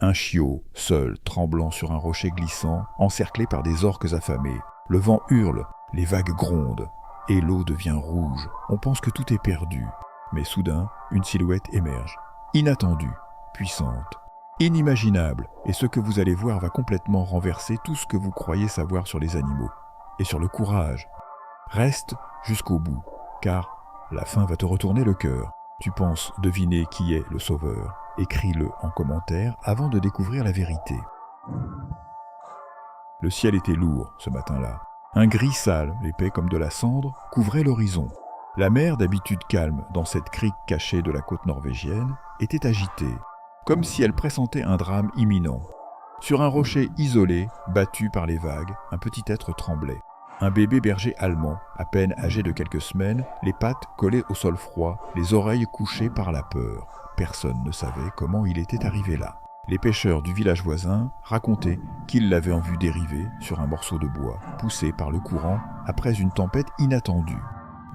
Un chiot, seul, tremblant sur un rocher glissant, encerclé par des orques affamés. Le vent hurle, les vagues grondent, et l'eau devient rouge. On pense que tout est perdu. Mais soudain, une silhouette émerge. Inattendue, puissante, inimaginable, et ce que vous allez voir va complètement renverser tout ce que vous croyez savoir sur les animaux. Et sur le courage. Reste jusqu'au bout, car la fin va te retourner le cœur. Tu penses deviner qui est le sauveur. Écris-le en commentaire avant de découvrir la vérité. Le ciel était lourd ce matin-là. Un gris sale, épais comme de la cendre, couvrait l'horizon. La mer, d'habitude calme dans cette crique cachée de la côte norvégienne, était agitée, comme si elle pressentait un drame imminent. Sur un rocher isolé, battu par les vagues, un petit être tremblait. Un bébé berger allemand, à peine âgé de quelques semaines, les pattes collées au sol froid, les oreilles couchées par la peur. Personne ne savait comment il était arrivé là. Les pêcheurs du village voisin racontaient qu'ils l'avaient vu dériver sur un morceau de bois, poussé par le courant après une tempête inattendue.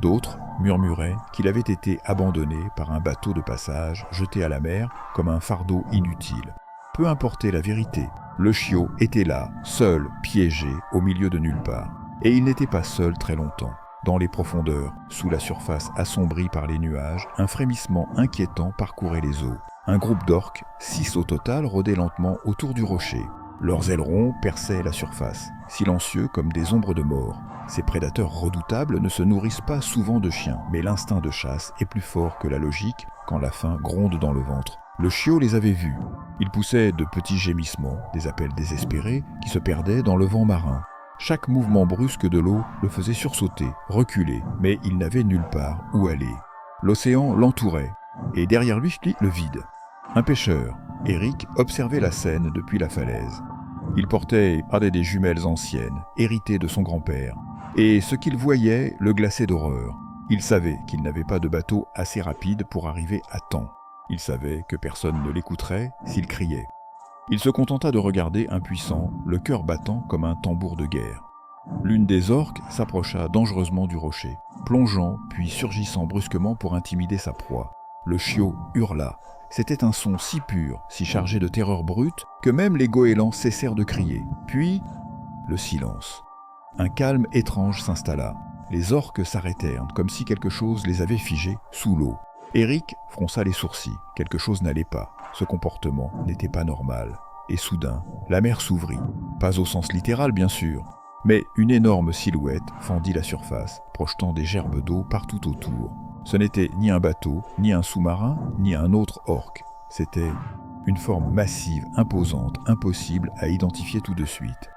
D'autres murmuraient qu'il avait été abandonné par un bateau de passage jeté à la mer comme un fardeau inutile. Peu importait la vérité, le chiot était là, seul, piégé, au milieu de nulle part. Et il n'était pas seul très longtemps. Dans les profondeurs, sous la surface assombrie par les nuages, un frémissement inquiétant parcourait les eaux. Un groupe d'orques, 6 au total, rôdait lentement autour du rocher. Leurs ailerons perçaient la surface, silencieux comme des ombres de mort. Ces prédateurs redoutables ne se nourrissent pas souvent de chiens, mais l'instinct de chasse est plus fort que la logique quand la faim gronde dans le ventre. Le chiot les avait vus. Ils poussaient de petits gémissements, des appels désespérés qui se perdaient dans le vent marin. Chaque mouvement brusque de l'eau le faisait sursauter, reculer, mais il n'avait nulle part où aller. L'océan l'entourait, et derrière lui le vide. Un pêcheur, Eric, observait la scène depuis la falaise. Il portait des jumelles anciennes, héritées de son grand-père, et ce qu'il voyait le glaçait d'horreur. Il savait qu'il n'avait pas de bateau assez rapide pour arriver à temps. Il savait que personne ne l'écouterait s'il criait. Il se contenta de regarder impuissant, le cœur battant comme un tambour de guerre. L'une des orques s'approcha dangereusement du rocher, plongeant puis surgissant brusquement pour intimider sa proie. Le chiot hurla. C'était un son si pur, si chargé de terreur brute, que même les goélands cessèrent de crier. Puis, le silence. Un calme étrange s'installa. Les orques s'arrêtèrent, comme si quelque chose les avait figés sous l'eau. Eric fronça les sourcils. Quelque chose n'allait pas. Ce comportement n'était pas normal. Et soudain, la mer s'ouvrit. Pas au sens littéral, bien sûr, mais une énorme silhouette fendit la surface, projetant des gerbes d'eau partout autour. Ce n'était ni un bateau, ni un sous-marin, ni un autre orque. C'était une forme massive, imposante, impossible à identifier tout de suite.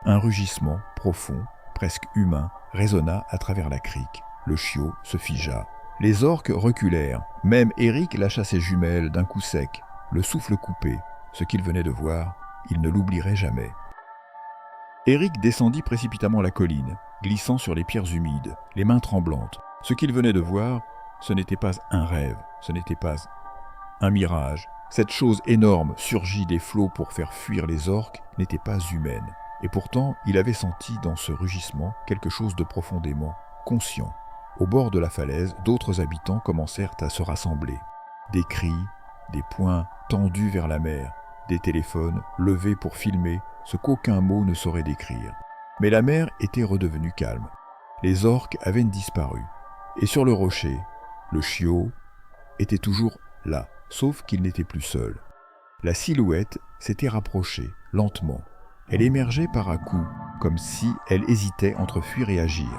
Un rugissement profond, presque humain, résonna à travers la crique. Le chiot se figea. Les orques reculèrent. Même Eric lâcha ses jumelles d'un coup sec, le souffle coupé. Ce qu'il venait de voir, il ne l'oublierait jamais. Eric descendit précipitamment la colline, glissant sur les pierres humides, les mains tremblantes. Ce qu'il venait de voir, ce n'était pas un rêve, ce n'était pas un mirage. Cette chose énorme, surgie des flots pour faire fuir les orques, n'était pas humaine. Et pourtant, il avait senti dans ce rugissement quelque chose de profondément conscient. Au bord de la falaise, d'autres habitants commencèrent à se rassembler. Des cris, des poings tendus vers la mer, des téléphones levés pour filmer ce qu'aucun mot ne saurait décrire. Mais la mer était redevenue calme. Les orques avaient disparu. Et sur le rocher, le chiot était toujours là, sauf qu'il n'était plus seul. La silhouette s'était rapprochée, lentement. Elle émergeait par à-coups, comme si elle hésitait entre fuir et agir.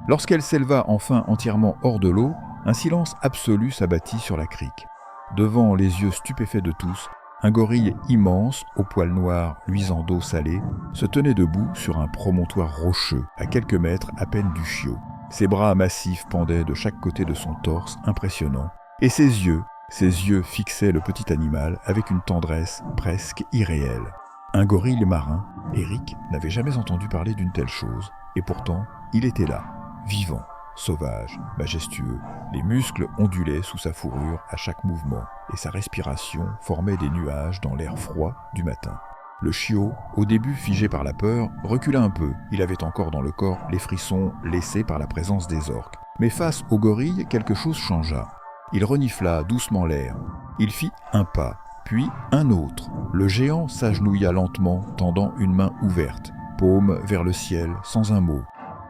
Lorsqu'elle s'éleva enfin entièrement hors de l'eau, un silence absolu s'abattit sur la crique. Devant les yeux stupéfaits de tous, un gorille immense, aux poils noirs luisant d'eau salée, se tenait debout sur un promontoire rocheux, à quelques mètres à peine du chiot. Ses bras massifs pendaient de chaque côté de son torse impressionnant, et ses yeux fixaient le petit animal avec une tendresse presque irréelle. Un gorille marin, Eric n'avait jamais entendu parler d'une telle chose, et pourtant, il était là, vivant, sauvage, majestueux. Les muscles ondulaient sous sa fourrure à chaque mouvement, et sa respiration formait des nuages dans l'air froid du matin. Le chiot, au début figé par la peur, recula un peu. Il avait encore dans le corps les frissons laissés par la présence des orques. Mais face au gorille, quelque chose changea. Il renifla doucement l'air. Il fit un pas, Puis un autre. Le géant s'agenouilla lentement, tendant une main ouverte, paume vers le ciel, sans un mot.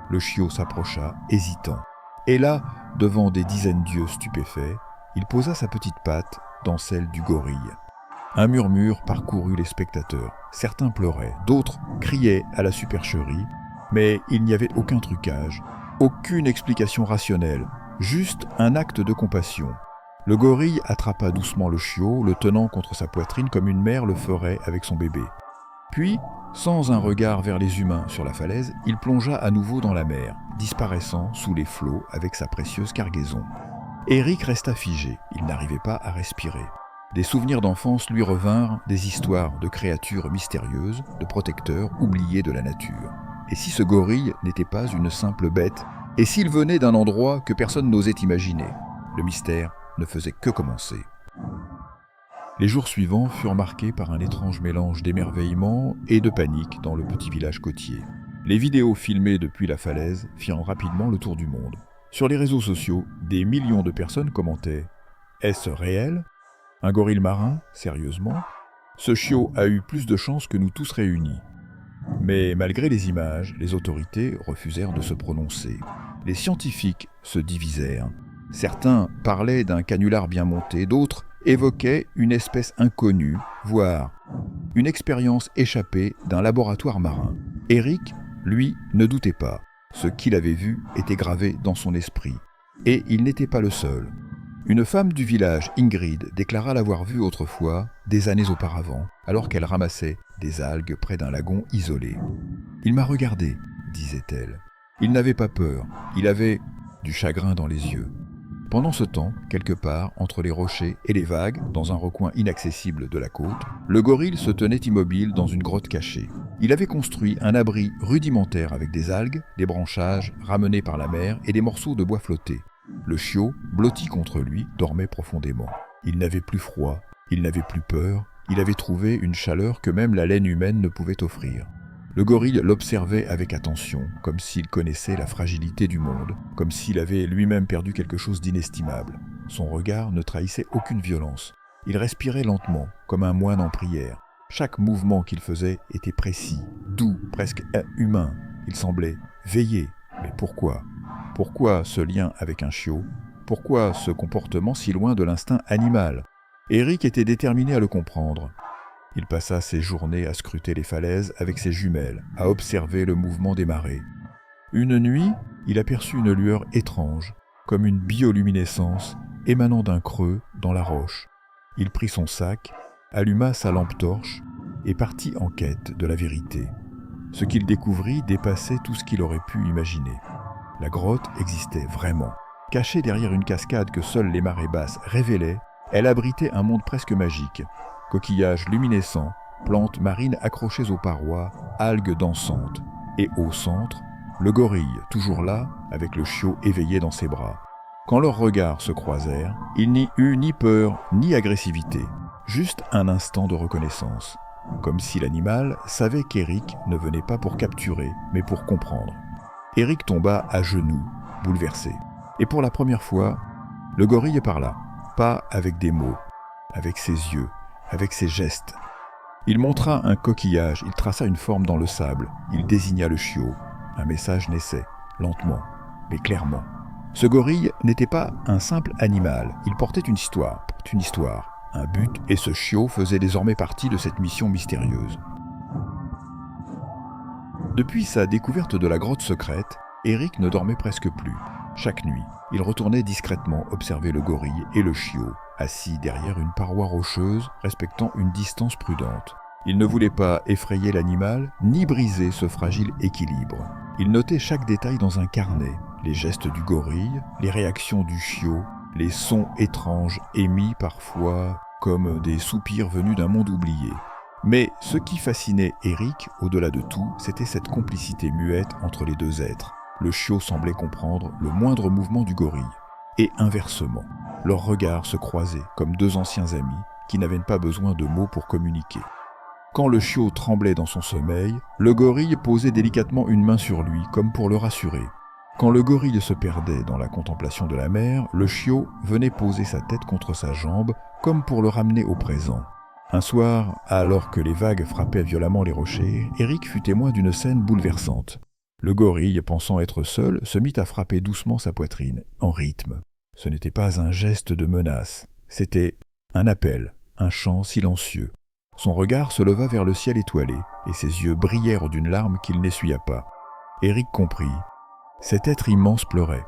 Le chiot s'approcha, hésitant. Et là, devant des dizaines d'yeux stupéfaits, il posa sa petite patte dans celle du gorille. Un murmure parcourut les spectateurs. Certains pleuraient, d'autres criaient à la supercherie, mais il n'y avait aucun trucage, aucune explication rationnelle, juste un acte de compassion. Le gorille attrapa doucement le chiot, le tenant contre sa poitrine comme une mère le ferait avec son bébé. Puis, sans un regard vers les humains sur la falaise, il plongea à nouveau dans la mer, disparaissant sous les flots avec sa précieuse cargaison. Eric resta figé, il n'arrivait pas à respirer. Des souvenirs d'enfance lui revinrent, des histoires de créatures mystérieuses, de protecteurs oubliés de la nature. Et si ce gorille n'était pas une simple bête, et s'il venait d'un endroit que personne n'osait imaginer? Le mystère ne faisait que commencer. Les jours suivants furent marqués par un étrange mélange d'émerveillement et de panique dans le petit village côtier. Les vidéos filmées depuis la falaise firent rapidement le tour du monde. Sur les réseaux sociaux, des millions de personnes commentaient « Est-ce réel ? Un gorille marin ? Sérieusement ? Ce chiot a eu plus de chance que nous tous réunis. » Mais malgré les images, les autorités refusèrent de se prononcer. Les scientifiques se divisèrent. Certains parlaient d'un canular bien monté, d'autres évoquaient une espèce inconnue, voire une expérience échappée d'un laboratoire marin. Eric, lui, ne doutait pas. Ce qu'il avait vu était gravé dans son esprit. Et il n'était pas le seul. Une femme du village, Ingrid, déclara l'avoir vu autrefois, des années auparavant, alors qu'elle ramassait des algues près d'un lagon isolé. « Il m'a regardé », disait-elle. Il n'avait pas peur, il avait du chagrin dans les yeux. Pendant ce temps, quelque part, entre les rochers et les vagues, dans un recoin inaccessible de la côte, le gorille se tenait immobile dans une grotte cachée. Il avait construit un abri rudimentaire avec des algues, des branchages ramenés par la mer et des morceaux de bois flottés. Le chiot, blotti contre lui, dormait profondément. Il n'avait plus froid, il n'avait plus peur, il avait trouvé une chaleur que même la laine humaine ne pouvait offrir. Le gorille l'observait avec attention, comme s'il connaissait la fragilité du monde, comme s'il avait lui-même perdu quelque chose d'inestimable. Son regard ne trahissait aucune violence. Il respirait lentement, comme un moine en prière. Chaque mouvement qu'il faisait était précis, doux, presque humain. Il semblait veiller. Mais pourquoi ? Pourquoi ce lien avec un chiot ? Pourquoi ce comportement si loin de l'instinct animal ? Eric était déterminé à le comprendre. Il passa ses journées à scruter les falaises avec ses jumelles, à observer le mouvement des marées. Une nuit, il aperçut une lueur étrange, comme une bioluminescence émanant d'un creux dans la roche. Il prit son sac, alluma sa lampe torche et partit en quête de la vérité. Ce qu'il découvrit dépassait tout ce qu'il aurait pu imaginer. La grotte existait vraiment. Cachée derrière une cascade que seules les marées basses révélaient, elle abritait un monde presque magique. Coquillages luminescents, plantes marines accrochées aux parois, algues dansantes. Et au centre, le gorille, toujours là, avec le chiot éveillé dans ses bras. Quand leurs regards se croisèrent, il n'y eut ni peur ni agressivité, juste un instant de reconnaissance. Comme si l'animal savait qu'Eric ne venait pas pour capturer, mais pour comprendre. Eric tomba à genoux, bouleversé. Et pour la première fois, le gorille parla, pas avec des mots, avec ses yeux, avec ses gestes. Il montra un coquillage, il traça une forme dans le sable, il désigna le chiot. Un message naissait, lentement, mais clairement. Ce gorille n'était pas un simple animal, il portait une histoire, un but, et ce chiot faisait désormais partie de cette mission mystérieuse. Depuis sa découverte de la grotte secrète, Eric ne dormait presque plus. Chaque nuit, il retournait discrètement observer le gorille et le chiot, assis derrière une paroi rocheuse, respectant une distance prudente. Il ne voulait pas effrayer l'animal, ni briser ce fragile équilibre. Il notait chaque détail dans un carnet, les gestes du gorille, les réactions du chiot, les sons étranges émis parfois comme des soupirs venus d'un monde oublié. Mais ce qui fascinait Eric, au-delà de tout, c'était cette complicité muette entre les deux êtres. Le chiot semblait comprendre le moindre mouvement du gorille. Et inversement, leurs regards se croisaient comme deux anciens amis qui n'avaient pas besoin de mots pour communiquer. Quand le chiot tremblait dans son sommeil, le gorille posait délicatement une main sur lui comme pour le rassurer. Quand le gorille se perdait dans la contemplation de la mer, le chiot venait poser sa tête contre sa jambe comme pour le ramener au présent. Un soir, alors que les vagues frappaient violemment les rochers, Eric fut témoin d'une scène bouleversante. Le gorille, pensant être seul, se mit à frapper doucement sa poitrine, en rythme. Ce n'était pas un geste de menace, c'était un appel, un chant silencieux. Son regard se leva vers le ciel étoilé, et ses yeux brillèrent d'une larme qu'il n'essuya pas. Eric comprit. Cet être immense pleurait.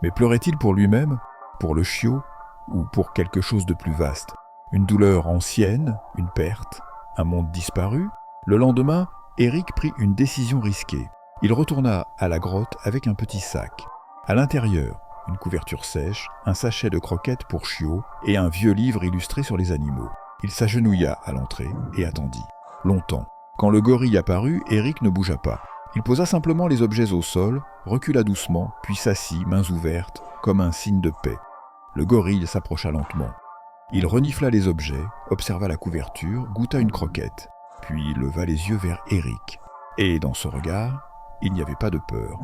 Mais pleurait-il pour lui-même, pour le chiot, ou pour quelque chose de plus vaste? Une douleur ancienne, une perte, un monde disparu? Le lendemain, Eric prit une décision risquée. Il retourna à la grotte avec un petit sac. À l'intérieur, une couverture sèche, un sachet de croquettes pour chiots et un vieux livre illustré sur les animaux. Il s'agenouilla à l'entrée et attendit. Longtemps. Quand le gorille apparut, Eric ne bougea pas. Il posa simplement les objets au sol, recula doucement, puis s'assit, mains ouvertes, comme un signe de paix. Le gorille s'approcha lentement. Il renifla les objets, observa la couverture, goûta une croquette, puis leva les yeux vers Eric. Et dans ce regard, il n'y avait pas de peur.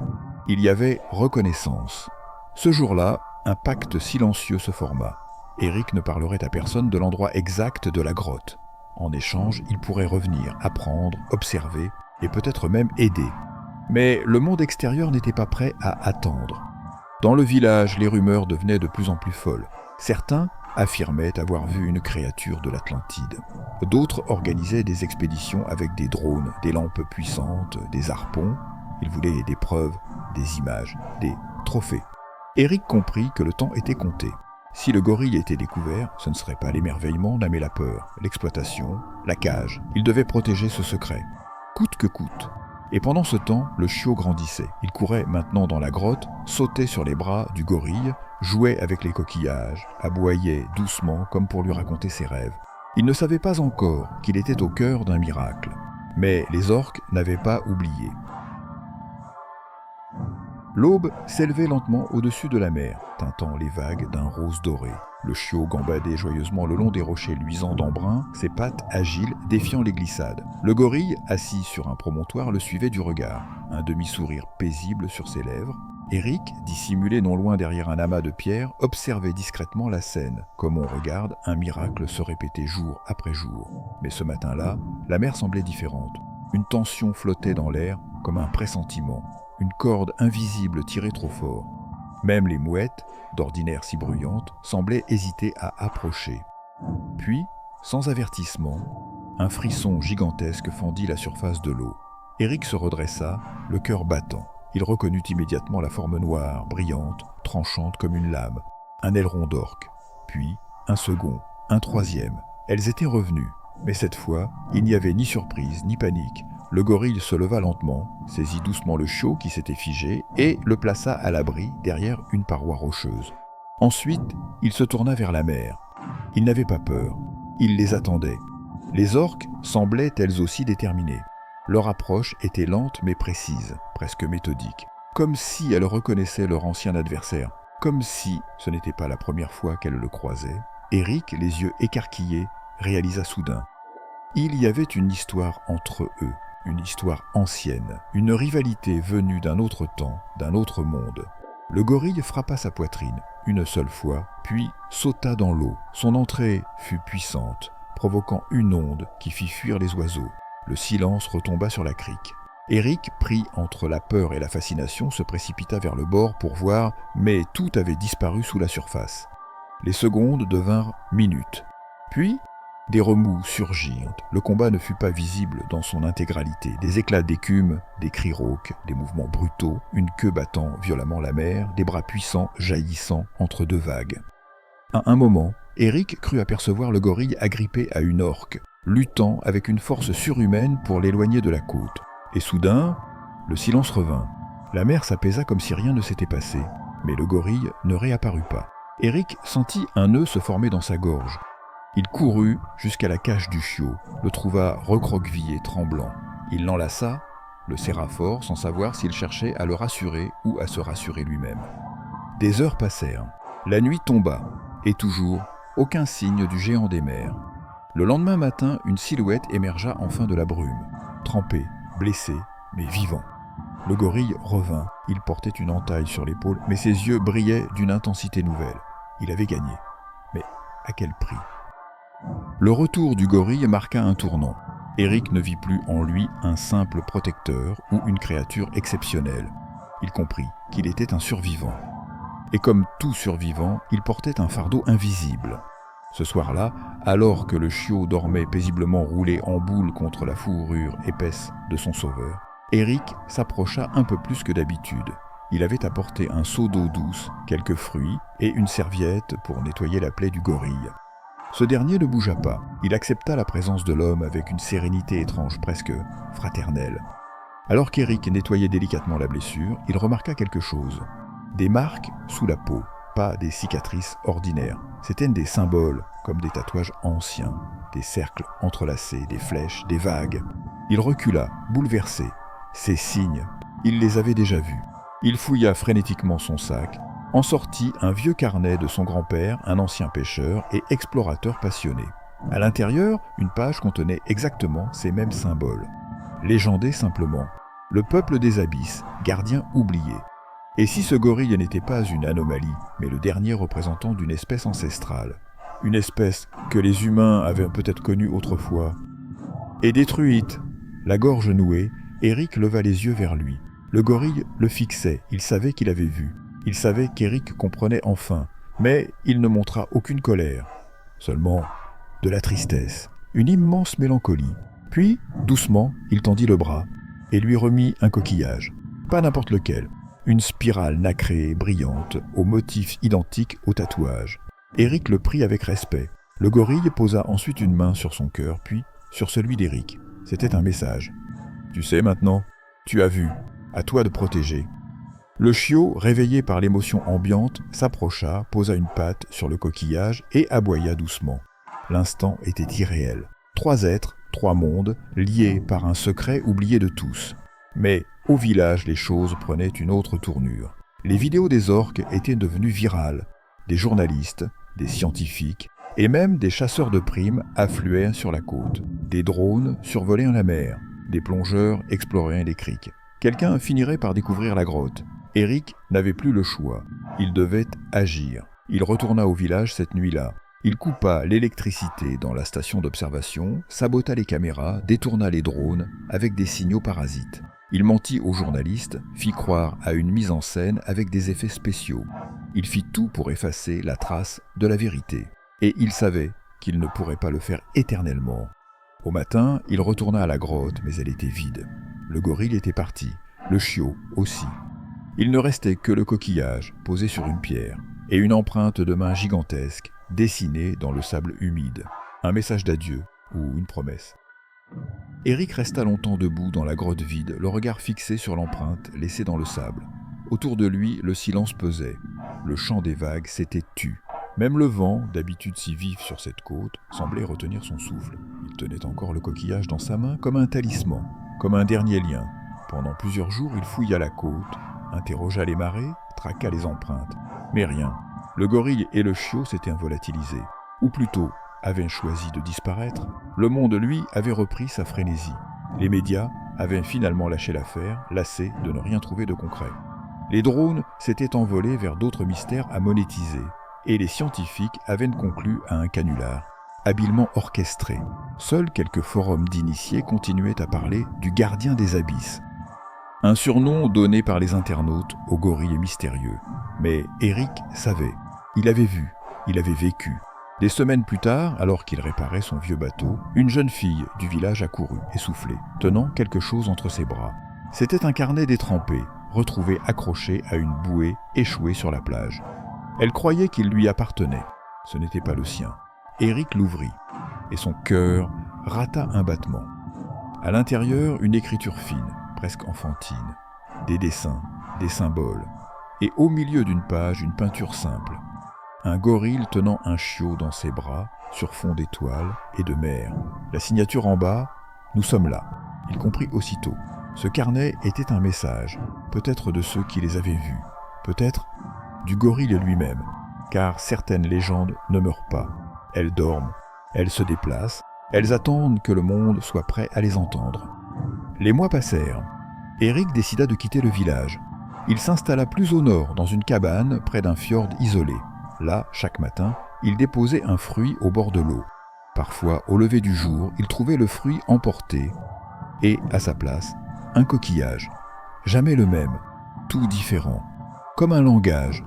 Il y avait reconnaissance. Ce jour-là, un pacte silencieux se forma. Eric ne parlerait à personne de l'endroit exact de la grotte. En échange, il pourrait revenir, apprendre, observer et peut-être même aider. Mais le monde extérieur n'était pas prêt à attendre. Dans le village, les rumeurs devenaient de plus en plus folles. Certains affirmaient avoir vu une créature de l'Atlantide. D'autres organisaient des expéditions avec des drones, des lampes puissantes, des harpons. Ils voulaient des preuves, des images, des trophées. Eric comprit que le temps était compté. Si le gorille était découvert, ce ne serait pas l'émerveillement, mais la peur, l'exploitation, la cage. Il devait protéger ce secret, coûte que coûte. Et pendant ce temps, le chiot grandissait. Il courait maintenant dans la grotte, sautait sur les bras du gorille, jouait avec les coquillages, aboyait doucement comme pour lui raconter ses rêves. Il ne savait pas encore qu'il était au cœur d'un miracle. Mais les orques n'avaient pas oublié. L'aube s'élevait lentement au-dessus de la mer, teintant les vagues d'un rose doré. Le chiot gambadait joyeusement le long des rochers luisants d'embrun, ses pattes agiles défiant les glissades. Le gorille, assis sur un promontoire, le suivait du regard, un demi-sourire paisible sur ses lèvres. Eric, dissimulé non loin derrière un amas de pierres, observait discrètement la scène, comme on regarde un miracle se répéter jour après jour. Mais ce matin-là, la mer semblait différente. Une tension flottait dans l'air, comme un pressentiment. Une corde invisible tirait trop fort. Même les mouettes, d'ordinaire si bruyantes, semblaient hésiter à approcher. Puis, sans avertissement, un frisson gigantesque fendit la surface de l'eau. Eric se redressa, le cœur battant. Il reconnut immédiatement la forme noire, brillante, tranchante comme une lame, un aileron d'orque. Puis, un second, un troisième. Elles étaient revenues, mais cette fois, il n'y avait ni surprise, ni panique. Le gorille se leva lentement, saisit doucement le chiot qui s'était figé et le plaça à l'abri derrière une paroi rocheuse. Ensuite, il se tourna vers la mer. Il n'avait pas peur. Il les attendait. Les orques semblaient elles aussi déterminées. Leur approche était lente mais précise, presque méthodique. Comme si elles reconnaissaient leur ancien adversaire. Comme si ce n'était pas la première fois qu'elles le croisaient. Eric, les yeux écarquillés, réalisa soudain. Il y avait une histoire entre eux. Une histoire ancienne, une rivalité venue d'un autre temps, d'un autre monde. Le gorille frappa sa poitrine, une seule fois, puis sauta dans l'eau. Son entrée fut puissante, provoquant une onde qui fit fuir les oiseaux. Le silence retomba sur la crique. Eric, pris entre la peur et la fascination, se précipita vers le bord pour voir, mais tout avait disparu sous la surface. Les secondes devinrent minutes. Puis, des remous surgirent. Le combat ne fut pas visible dans son intégralité. Des éclats d'écume, des cris rauques, des mouvements brutaux, une queue battant violemment la mer, des bras puissants jaillissant entre deux vagues. À un moment, Eric crut apercevoir le gorille agrippé à une orque, luttant avec une force surhumaine pour l'éloigner de la côte. Et soudain, le silence revint. La mer s'apaisa comme si rien ne s'était passé, mais le gorille ne réapparut pas. Eric sentit un nœud se former dans sa gorge. Il courut jusqu'à la cage du chiot, le trouva recroquevillé, tremblant. Il l'enlaça, le serra fort sans savoir s'il cherchait à le rassurer ou à se rassurer lui-même. Des heures passèrent. La nuit tomba, et toujours aucun signe du géant des mers. Le lendemain matin, une silhouette émergea enfin de la brume, trempé, blessé, mais vivant. Le gorille revint. Il portait une entaille sur l'épaule, mais ses yeux brillaient d'une intensité nouvelle. Il avait gagné. Mais à quel prix ? Le retour du gorille marqua un tournant. Eric ne vit plus en lui un simple protecteur ou une créature exceptionnelle. Il comprit qu'il était un survivant. Et comme tout survivant, il portait un fardeau invisible. Ce soir-là, alors que le chiot dormait paisiblement roulé en boule contre la fourrure épaisse de son sauveur, Eric s'approcha un peu plus que d'habitude. Il avait apporté un seau d'eau douce, quelques fruits et une serviette pour nettoyer la plaie du gorille. Ce dernier ne bougea pas. Il accepta la présence de l'homme avec une sérénité étrange, presque fraternelle. Alors qu'Eric nettoyait délicatement la blessure, il remarqua quelque chose. Des marques sous la peau, pas des cicatrices ordinaires. C'étaient des symboles, comme des tatouages anciens, des cercles entrelacés, des flèches, des vagues. Il recula, bouleversé. Ces signes, il les avait déjà vus. Il fouilla frénétiquement son sac, en sortit un vieux carnet de son grand-père, un ancien pêcheur et explorateur passionné. À l'intérieur, une page contenait exactement ces mêmes symboles. Légendés simplement, le peuple des abysses, gardien oublié. Et si ce gorille n'était pas une anomalie, mais le dernier représentant d'une espèce ancestrale, une espèce que les humains avaient peut-être connue autrefois, et détruite, la gorge nouée, Eric leva les yeux vers lui. Le gorille le fixait, il savait qu'il avait vu. Il savait qu'Eric comprenait enfin, mais il ne montra aucune colère. Seulement de la tristesse, une immense mélancolie. Puis, doucement, il tendit le bras et lui remit un coquillage. Pas n'importe lequel. Une spirale nacrée, brillante, au motif identique au tatouage. Eric le prit avec respect. Le gorille posa ensuite une main sur son cœur, puis sur celui d'Eric. C'était un message. « Tu sais maintenant, tu as vu, à toi de protéger. » Le chiot, réveillé par l'émotion ambiante, s'approcha, posa une patte sur le coquillage et aboya doucement. L'instant était irréel. 3 êtres, 3 mondes, liés par un secret oublié de tous. Mais au village, les choses prenaient une autre tournure. Les vidéos des orques étaient devenues virales. Des journalistes, des scientifiques et même des chasseurs de primes affluaient sur la côte. Des drones survolaient la mer. Des plongeurs exploraient les criques. Quelqu'un finirait par découvrir la grotte. Eric n'avait plus le choix. Il devait agir. Il retourna au village cette nuit-là. Il coupa l'électricité dans la station d'observation, sabota les caméras, détourna les drones avec des signaux parasites. Il mentit aux journalistes, fit croire à une mise en scène avec des effets spéciaux. Il fit tout pour effacer la trace de la vérité. Et il savait qu'il ne pourrait pas le faire éternellement. Au matin, il retourna à la grotte, mais elle était vide. Le gorille était parti, le chiot aussi. Il ne restait que le coquillage posé sur une pierre et une empreinte de main gigantesque dessinée dans le sable humide. Un message d'adieu ou une promesse. Eric resta longtemps debout dans la grotte vide, le regard fixé sur l'empreinte laissée dans le sable. Autour de lui, le silence pesait. Le chant des vagues s'était tu. Même le vent, d'habitude si vif sur cette côte, semblait retenir son souffle. Il tenait encore le coquillage dans sa main comme un talisman, comme un dernier lien. Pendant plusieurs jours, il fouilla la côte, interrogea les marées, traqua les empreintes. Mais rien. Le gorille et le chiot s'étaient volatilisés. Ou plutôt, avaient choisi de disparaître. Le monde, lui, avait repris sa frénésie. Les médias avaient finalement lâché l'affaire, lassés de ne rien trouver de concret. Les drones s'étaient envolés vers d'autres mystères à monétiser. Et les scientifiques avaient conclu à un canular, habilement orchestré. Seuls quelques forums d'initiés continuaient à parler du gardien des abysses. Un surnom donné par les internautes au gorille mystérieux. Mais Eric savait. Il avait vu, il avait vécu. Des semaines plus tard, alors qu'il réparait son vieux bateau, une jeune fille du village accourut, essoufflée, tenant quelque chose entre ses bras. C'était un carnet détrempé, retrouvé accroché à une bouée échouée sur la plage. Elle croyait qu'il lui appartenait. Ce n'était pas le sien. Eric l'ouvrit, et son cœur rata un battement. À l'intérieur, une écriture fine, presque enfantine, des dessins, des symboles, et au milieu d'une page, une peinture simple. Un gorille tenant un chiot dans ses bras, sur fond d'étoiles et de mer. La signature en bas, « Nous sommes là ». Il comprit aussitôt. Ce carnet était un message, peut-être de ceux qui les avaient vus, peut-être du gorille lui-même, car certaines légendes ne meurent pas. Elles dorment, elles se déplacent, elles attendent que le monde soit prêt à les entendre. Les mois passèrent. Eric décida de quitter le village. Il s'installa plus au nord, dans une cabane près d'un fjord isolé. Là, chaque matin, il déposait un fruit au bord de l'eau. Parfois, au lever du jour, il trouvait le fruit emporté et, à sa place, un coquillage. Jamais le même, tout différent, comme un langage.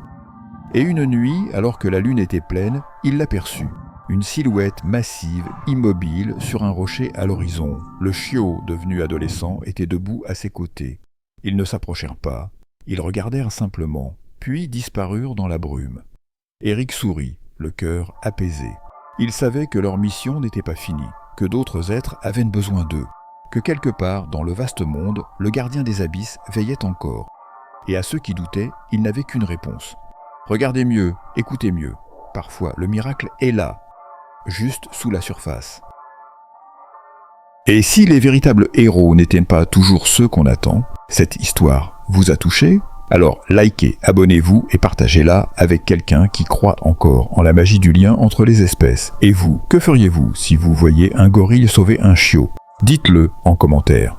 Et une nuit, alors que la lune était pleine, il l'aperçut. Une silhouette massive, immobile, sur un rocher à l'horizon. Le chiot, devenu adolescent, était debout à ses côtés. Ils ne s'approchèrent pas, ils regardèrent simplement, puis disparurent dans la brume. Éric sourit, le cœur apaisé. Il savait que leur mission n'était pas finie, que d'autres êtres avaient besoin d'eux, que quelque part, dans le vaste monde, le gardien des abysses veillait encore. Et à ceux qui doutaient, il n'avait qu'une réponse. Regardez mieux, écoutez mieux. Parfois, le miracle est là, juste sous la surface. Et si les véritables héros n'étaient pas toujours ceux qu'on attend, cette histoire vous a touché ? Alors likez, abonnez-vous et partagez-la avec quelqu'un qui croit encore en la magie du lien entre les espèces. Et vous, que feriez-vous si vous voyiez un gorille sauver un chiot ? Dites-le en commentaire.